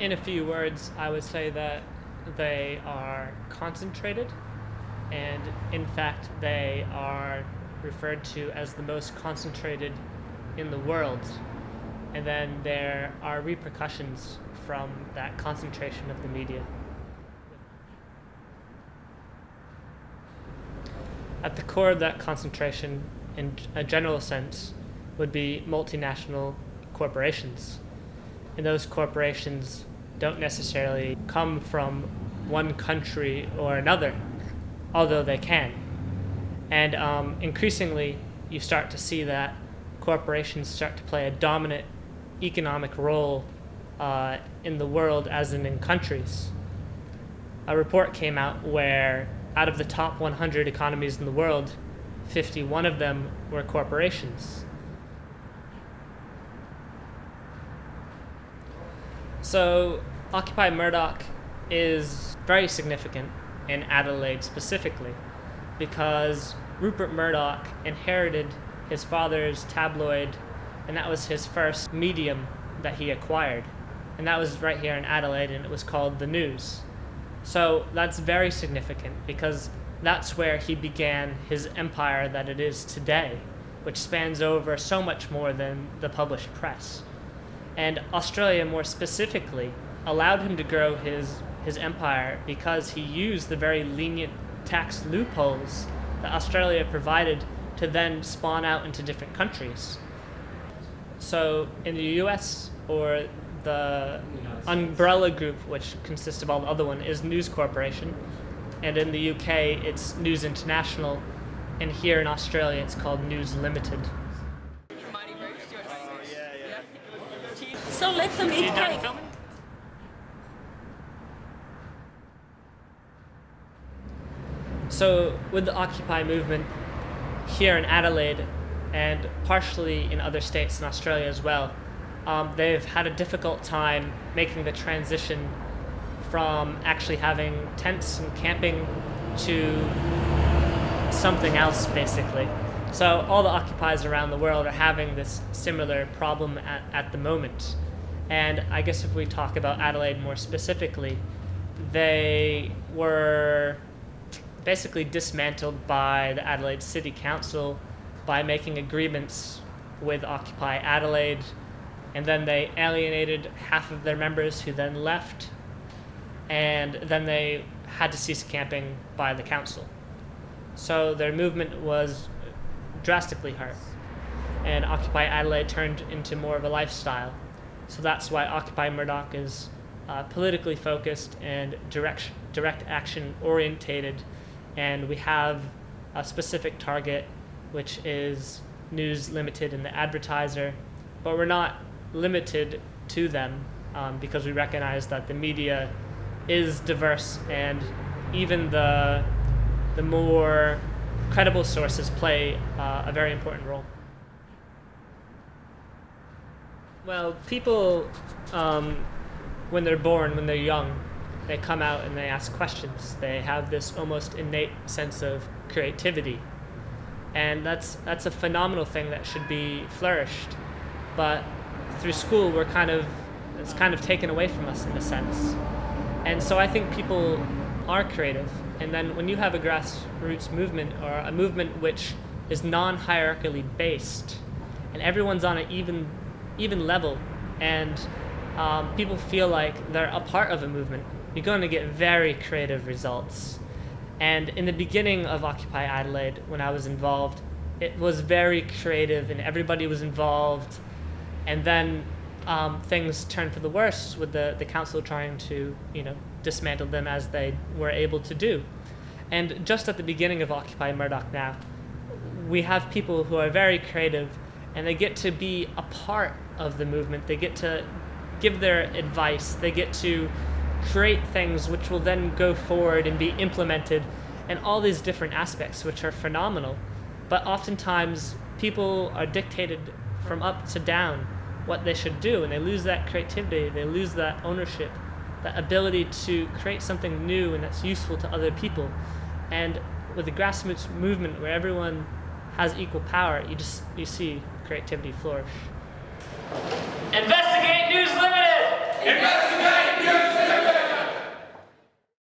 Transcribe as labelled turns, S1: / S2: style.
S1: In a few words, I would say that they are concentrated, and in fact they are referred to as the most concentrated in the world. And then there are repercussions from that concentration of the media. At the core of that concentration, in a general sense, would be multinational corporations. And those corporations don't necessarily come from one country or another, although they can. And increasingly, you start to see that corporations start to play a dominant economic role in the world, as in countries. A report came out where out of the top 100 economies in the world, 51 of them were corporations. So Occupy Murdoch is very significant in Adelaide specifically because Rupert Murdoch inherited his father's tabloid, and that was his first medium that he acquired. And that was right here in Adelaide, and it was called The News. So that's very significant because that's where he began his empire that it is today, which spans over so much more than the published press. And Australia, more specifically, allowed him to grow his empire because he used the very lenient tax loopholes that Australia provided to then spawn out into different countries. So in the US, or the umbrella group, which consists of all the other one, is News Corporation. And in the UK, it's News International. And here in Australia, it's called News Limited.
S2: So let them eat cake.
S1: So with the Occupy movement here in Adelaide, and partially in other states in Australia as well, they've had a difficult time making the transition from actually having tents and camping to something else, basically. So all the occupies around the world are having this similar problem at the moment. And I guess if we talk about Adelaide more specifically, they were basically dismantled by the Adelaide City Council by making agreements with Occupy Adelaide, and then they alienated half of their members who then left, and then they had to cease camping by the council. So their movement was drastically hurt, and Occupy Adelaide turned into more of a lifestyle. So that's why Occupy Murdoch is politically focused and direct action orientated, and we have a specific target, which is News Limited and the Advertiser, but we're not limited to them because we recognize that the media is diverse, and even the more credible sources play a very important role. Well, people, when they're born, when they're young, they come out and they ask questions. They have this almost innate sense of creativity. And that's a phenomenal thing that should be flourished. But through school, it's kind of taken away from us in a sense. And so I think people are creative. And then when you have a grassroots movement, or a movement which is non-hierarchically based, and everyone's on an even level, and people feel like they're a part of a movement, you're going to get very creative results. And in the beginning of Occupy Adelaide, when I was involved, it was very creative and everybody was involved. And then things turned for the worse with the council trying to, dismantle them as they were able to do. And just at the beginning of Occupy Murdoch now, we have people who are very creative, and they get to be a part of the movement. They get to give their advice. They get to create things which will then go forward and be implemented, and all these different aspects which are phenomenal. But oftentimes people are dictated from up to down what they should do, and they lose that creativity, they lose that ownership, that ability to create something new and that's useful to other people. And with the grassroots movement where everyone has equal power, you see creativity flourish. Investigate News Limited! Investigate!